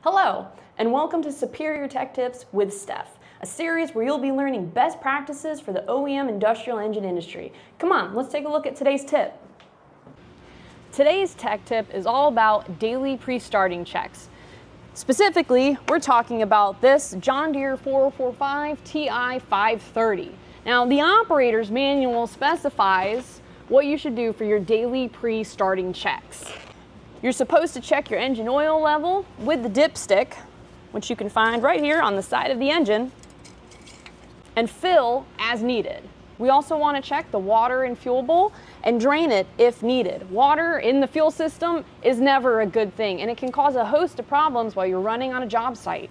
Hello, and welcome to Superior Tech Tips with Steph, a series where you'll be learning best practices for the OEM industrial engine industry. Come on, let's take a look at today's tip. Today's tech tip is all about daily pre-starting checks. Specifically, we're talking about this John Deere 445 TI 530. Now, the operator's manual specifies what you should do for your daily pre-starting checks. You're supposed to check your engine oil level with the dipstick, which you can find right here on the side of the engine, and fill as needed. We also want to check the water and fuel bowl and drain it if needed. Water in the fuel system is never a good thing, and it can cause a host of problems while you're running on a job site.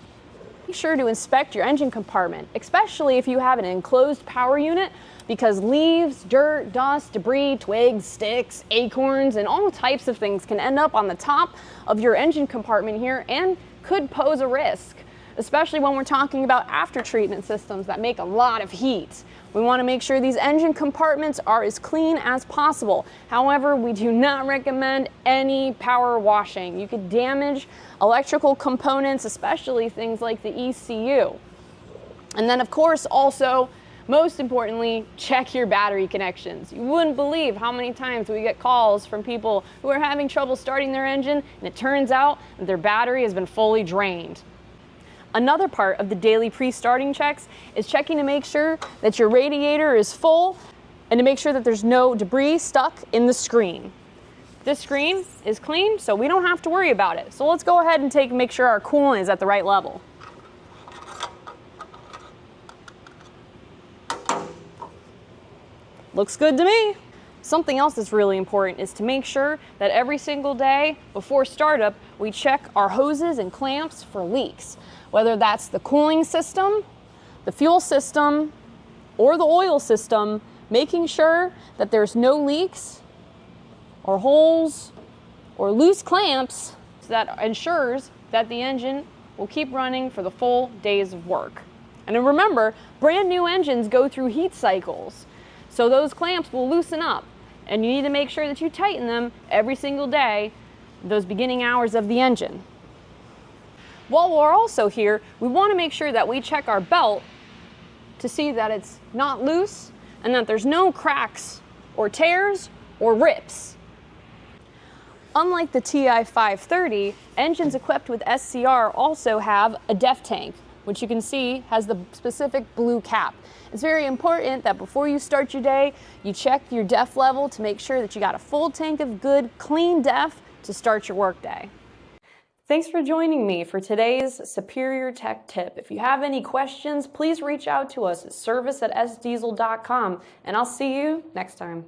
Be sure to inspect your engine compartment, especially if you have an enclosed power unit, because leaves, dirt, dust, debris, twigs, sticks, acorns, and all types of things can end up on the top of your engine compartment here and could pose a risk, especially when we're talking about after-treatment systems that make a lot of heat. We want to make sure these engine compartments are as clean as possible. However, we do not recommend any power washing. You could damage electrical components, especially things like the ECU. And then, of course, also, most importantly, check your battery connections. You wouldn't believe how many times we get calls from people who are having trouble starting their engine, and it turns out that their battery has been fully drained. Another part of the daily pre-starting checks is checking to make sure that your radiator is full and to make sure that there's no debris stuck in the screen. This screen is clean, so we don't have to worry about it. So let's go ahead and make sure our coolant is at the right level. Looks good to me. Something else that's really important is to make sure that every single day before startup, we check our hoses and clamps for leaks. Whether that's the cooling system, the fuel system, or the oil system, making sure that there's no leaks or holes or loose clamps, so that ensures that the engine will keep running for the full days of work. And then remember, brand new engines go through heat cycles, so those clamps will loosen up, and you need to make sure that you tighten them every single day, those beginning hours of the engine. While we're also here, we want to make sure that we check our belt to see that it's not loose and that there's no cracks or tears or rips. Unlike the TI 530, engines equipped with SCR also have a DEF tank, which you can see has the specific blue cap. It's very important that before you start your day, you check your DEF level to make sure that you got a full tank of good, clean DEF to start your workday. Thanks for joining me for today's Superior Tech Tip. If you have any questions, please reach out to us at service@sdiesel.com, and I'll see you next time.